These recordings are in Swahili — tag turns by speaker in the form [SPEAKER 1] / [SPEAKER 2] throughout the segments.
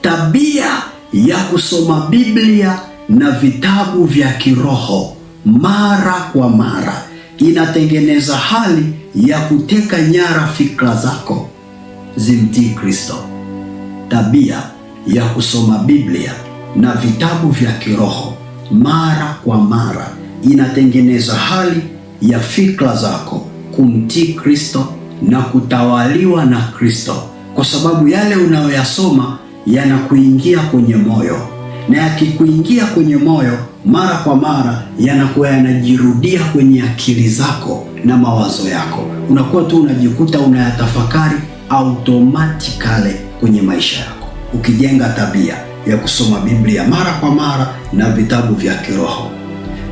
[SPEAKER 1] Tabia ya kusoma Biblia na vitabu vya kiroho mara kwa mara inatengeneza hali ya kuteka nyara fikra zako zimtii Kristo. Tabia ya kusoma Biblia na vitabu vya kiroho mara kwa mara inatengeneza hali ya fikra zako kumtii Kristo na kutawaliwa na Kristo, kwa sababu yale unayoyasoma yanakuingia kwenye moyo, na yakikuingia kwenye moyo mara kwa mara yanakuwa yanajirudia kwenye akili zako na mawazo yako. Unakuwa tu unajikuta unayatafakari automatically kwenye maisha yako, ukijenga tabia ya kusoma Biblia mara kwa mara na vitabu vya kiroho.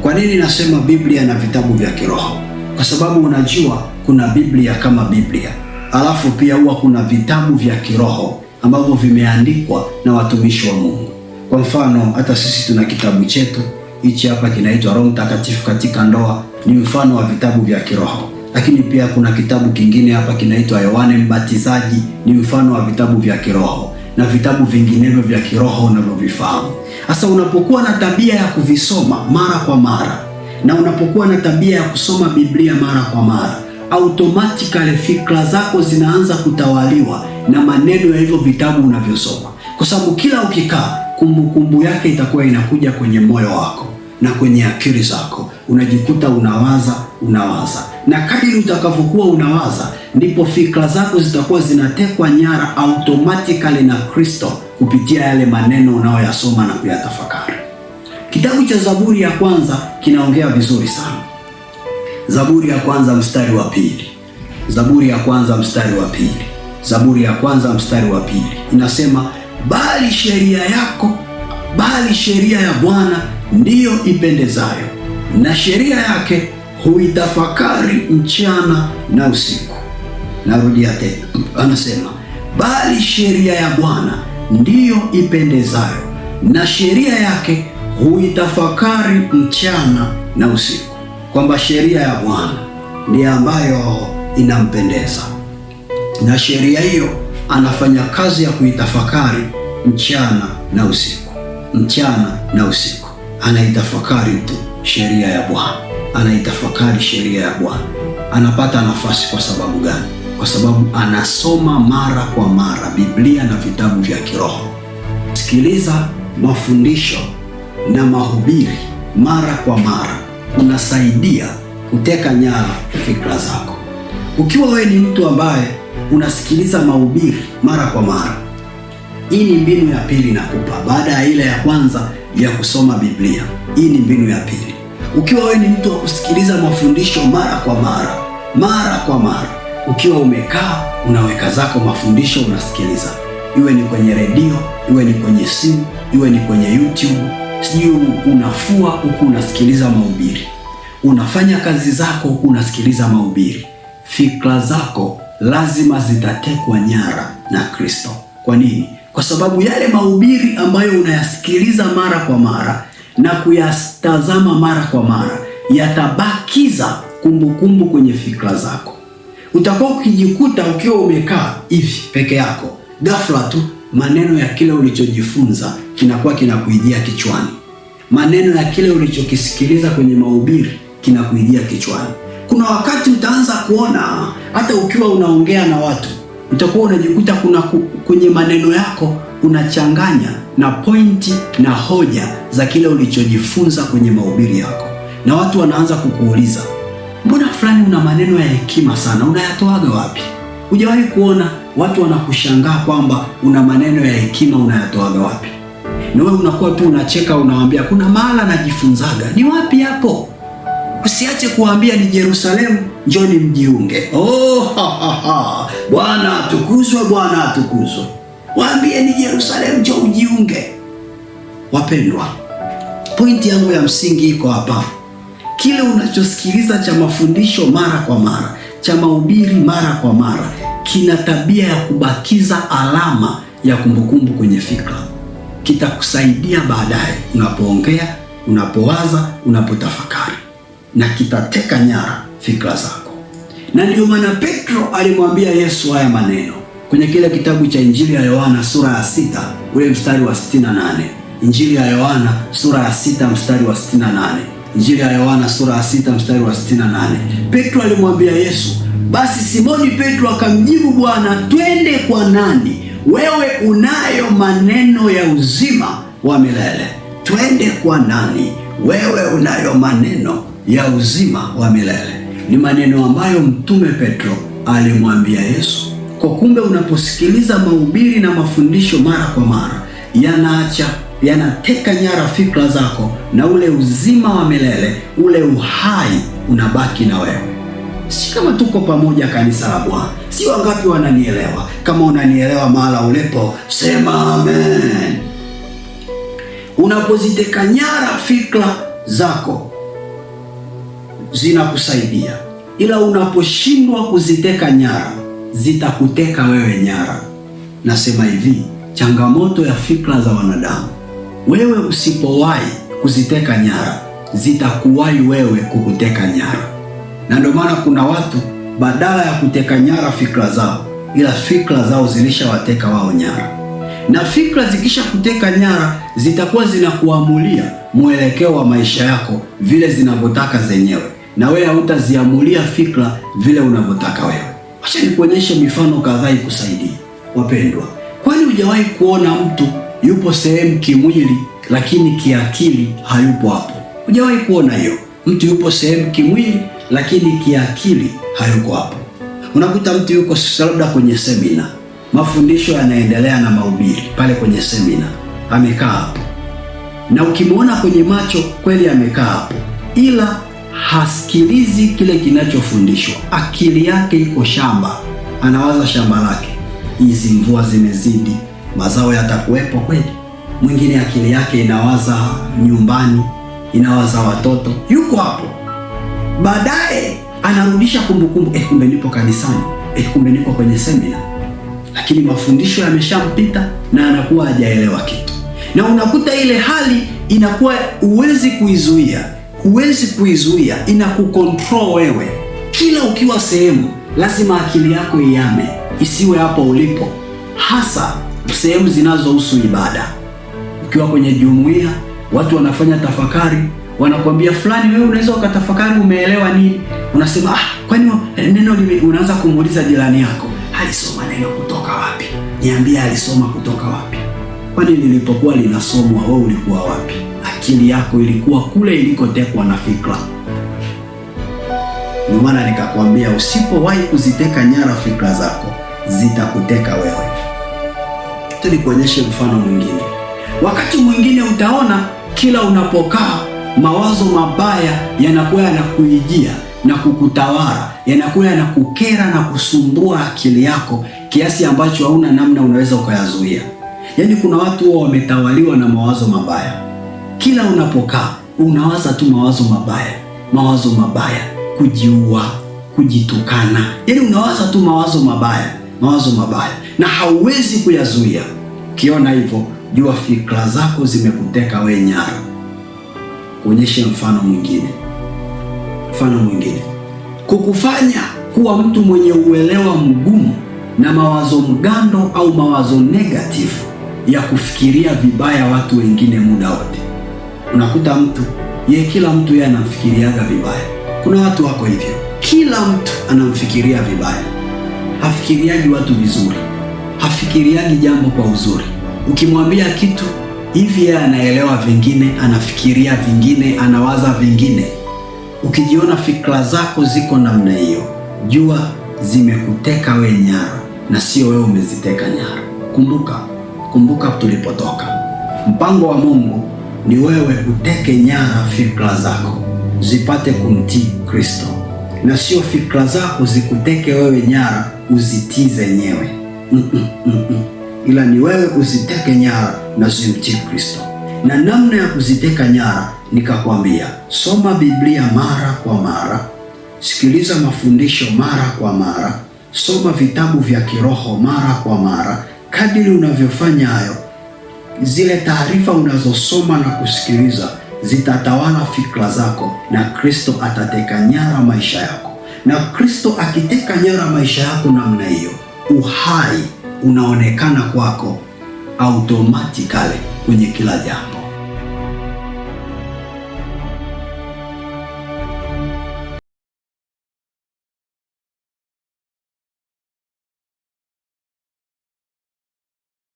[SPEAKER 1] Kwa nini nasema Biblia na vitabu vya kiroho? Kwa sababu unajua kuna Biblia kama Biblia, alafu pia huwa kuna vitabu vya kiroho ambavyo vimeandikwa na watumishi wa Mungu. Kwa mfano, hata sisi tuna kitabu chetu hichi hapa kinaitwa Roho Mtakatifu katika Ndoa, ni mfano wa vitabu vya kiroho. Lakini pia kuna kitabu kingine hapa kinaitwa Yohane Mbatizaji, ni mfano wa vitabu vya kiroho, na vitabu vinginevyo vya kiroho unavyovifahamu. Sasa unapokuwa na tabia ya kuvisoma mara kwa mara na unapokuwa na tabia ya kusoma Biblia mara kwa mara, automatically fikra zako zinaanza kutawaliwa na maneno ya hivyo vitabu unavyosoma, kwa sababu kila ukikaa kumbukumbu yake itakuwa inakuja kwenye moyo wako na kwenye akili zako. Unajikuta unawaza, na kadiri utakavyokuwa unawaza ndipo fikra zako zitakuwa zinatekwa nyara automatically na Kristo kupitia yale maneno unayoyasoma na kuyatafakari. Kitabu cha Zaburi ya kwanza kinaongea vizuri sana. Zaburi ya kwanza mstari wa pili. Zaburi ya kwanza mstari wa pili. Zaburi ya kwanza mstari wa pili inasema, bali sheria ya Bwana ndiyo ipendezayo, na sheria yake huitafakari mchana na usiku. Narudia tena, anasema bali sheria ya Bwana ndiyo ipendezayo, na sheria yake huitafakari mchana na usiku. Kwamba sheria ya Bwana ndiyo ambayo inampendeza, na sheria hiyo anafanya kazi ya kuitafakari mchana na usiku. Mchana na usiku anaitafakari tu sheria ya Bwana, anaitafakari sheria ya Bwana. Anapata nafasi kwa sababu gani? Kwa sababu anasoma mara kwa mara Biblia na vitabu vya kiroho. Sikiliza mafundisho na mahubiri mara kwa mara kunasaidia kuteka nyara fikra zako. Ukiwa wewe ni mtu ambaye unasikiliza mahubiri mara kwa mara, hii ni mbinu ya pili nakupa baada ya ile ya kwanza ya kusoma Biblia. Hii ni mbinu ya pili. Ukiwa wewe ni mtu wa kusikiliza mafundisho mara kwa mara, ukiwa umekaa unaweka zako mafundisho unasikiliza, iwe ni kwenye redio, iwe ni kwenye simu, iwe ni kwenye YouTube, sijui unafua huku unasikiliza mahubiri, unafanya kazi zako huku unasikiliza mahubiri, fikra zako lazima zitatekwa nyara na Kristo. Kwa nini? Kwa sababu yale mahubiri ambayo unayasikiliza mara kwa mara na kuyatazama mara kwa mara yatabakiza kumbukumbu kwenye fikra zako. Utakuwa ukijikuta ukiwa umekaa hivi peke yako, ghafla tu maneno ya kile ulichojifunza kinakuwa kinakuijia kichwani. Maneno ya kile ulichokisikiliza kwenye mahubiri kinakuijia kichwani. Kuna wakati utaanza kuona hata ukiwa unaongea na watu, utakuwa unajikuta kwenye maneno yako unachanganya na pointi na hoja za kile ulichojifunza kwenye mahubiri yako, na watu wanaanza kukuuliza, mbona fulani una maneno ya hekima sana, unayatoaga wapi? Hujawahi kuona watu wanakushangaa kwamba una maneno ya hekima, unayatoaga wapi? Na wewe unakuwa tu unacheka, unawaambia kuna mahala najifunzaga. Ni wapi hapo? Usiache kuambia ni Yerusalemu, njoni mjiunge. Bwana atukuzwe, Bwana atukuzwe. Waambie ni Yerusalemu, njoo ujiunge. Wapendwa, pointi yangu ya msingi iko hapa. Kile unachosikiliza cha mafundisho mara kwa mara, cha mahubiri mara kwa mara, kina tabia ya kubakiza alama ya kumbukumbu kwenye fikra. Kitakusaidia baadaye unapoongea, unapowaza, unapotafakari, na kitateka nyara fikra zako. Na ndio maana Petro alimwambia Yesu haya maneno. kwenye kile kitabu cha Injili ya Yohana sura ya 6 ule mstari wa 68. Injili ya Yohana sura ya 6 mstari wa 68. Injili ya Yohana sura ya 6 mstari wa 68. Petro alimwambia Yesu, basi Simoni Petro akamjibu, Bwana, twende kwa nani? Wewe unayo maneno ya uzima wa milele. Twende kwa nani? Wewe unayo maneno ya uzima wa milele. Ni maneno ambayo Mtume Petro alimwambia Yesu. Kwa kumbe, unaposikiliza mahubiri na mafundisho mara kwa mara, yanateka nyara fikra zako, na ule uzima wa milele, ule uhai unabaki na wewe. Si kama tuko pamoja kanisa la Bwana, si wangapi wananielewa? Kama unanielewa mahala ulipo, sema amen. Unapoziteka nyara fikra zako zinakusaidia, ila unaposhindwa kuziteka nyara zitakuteka wewe nyara. Nasema hivi, changamoto ya fikra za wanadamu, wewe usipowahi kuziteka nyara zitakuwahi wewe kukuteka nyara. Na ndio maana kuna watu badala ya kuteka nyara fikra zao, ila fikra zao zilishawateka wao nyara. Na fikra zikisha kuteka nyara zitakuwa zinakuamulia mwelekeo wa maisha yako vile zinavyotaka zenyewe, na wewe hautaziamulia fikra vile unavyotaka wewe. Acha nikuonyeshe mifano kadhaa ikusaidie. Wapendwa, kwani hujawahi kuona mtu yupo sehemu kimwili lakini kiakili hayupo hapo? Hujawahi kuona hiyo? Mtu yupo sehemu kimwili lakini kiakili hayuko hapo. Unakuta mtu yuko labda kwenye semina, mafundisho yanaendelea na mahubiri pale kwenye semina, amekaa hapo, na ukimwona kwenye macho kweli amekaa hapo, ila hasikilizi kile kinachofundishwa. Akili yake iko shamba, anawaza shamba lake, hizi mvua zimezidi, mazao yatakuwepo kweli? Mwingine akili yake inawaza nyumbani, inawaza watoto, yuko hapo. Baadaye anarudisha kumbukumbu, kumbe nipo kanisani, kumbe niko kwenye semina, lakini mafundisho yameshampita na anakuwa hajaelewa kitu. Na unakuta ile hali inakuwa huwezi kuizuia, inakukontrol wewe. Kila ukiwa sehemu lazima akili yako iame, isiwe hapo ulipo, hasa sehemu zinazohusu ibada. Ukiwa kwenye jumuiya, watu wanafanya tafakari, wanakuambia fulani, wewe unaweza ukatafakari, umeelewa nini? Unasema kwani neno unaanza kumuuliza jirani yako, alisoma neno kutoka wapi? Niambie, alisoma kutoka wapi? Kwani lilipokuwa linasomwa wewe ulikuwa wapi? Akili yako ilikuwa kule ilikotekwa na fikra. Ndio maana nikakwambia, usipowahi kuziteka nyara fikra zako zitakuteka wewe. Nikuonyeshe mfano mwingine. Wakati mwingine utaona kila unapokaa mawazo mabaya yanakuwa yanakuijia na kukutawala, yanakuwa yanakukera na kusumbua akili yako kiasi ambacho hauna namna unaweza ukayazuia. Yaani kuna watu wao wametawaliwa na mawazo mabaya. Kila unapokaa unawaza tu mawazo mabaya, kujiua, kujitukana. Yaani unawaza tu mawazo mabaya na hauwezi kuyazuia. Ukiona hivyo, jua fikra zako zimekuteka wewe nyara. Kuonyesha mfano mwingine, kukufanya kuwa mtu mwenye uelewa mgumu na mawazo mgando au mawazo negative ya kufikiria vibaya watu wengine muda wote. Unakuta mtu kila mtu yeye anamfikiriaga vibaya. Kuna watu wako hivyo, kila mtu anamfikiria vibaya, hafikiriaji watu vizuri, hafikiriaji jambo kwa uzuri. Ukimwambia kitu hivi, yeye anaelewa vingine, anafikiria vingine, anawaza vingine. Ukijiona fikra zako ziko namna hiyo, jua zimekuteka we nyara na sio wewe umeziteka nyara. Kumbuka tulipotoka. Mpango wa Mungu ni wewe uteke nyara fikra zako zipate kumtii Kristo, na sio fikra zako zikuteke wewe nyara uzitii zenyewe. Ila ni wewe uziteke nyara na zimtii Kristo. Na namna ya kuziteka nyara nikakwambia, soma Biblia mara kwa mara, sikiliza mafundisho mara kwa mara, soma vitabu vya kiroho mara kwa mara. Kadiri unavyofanya hayo, zile taarifa unazosoma na kusikiliza zitatawala fikra zako, na Kristo atateka nyara maisha yako. Na Kristo akiteka nyara maisha yako namna hiyo, uhai unaonekana kwako automatically kwenye kila jambo.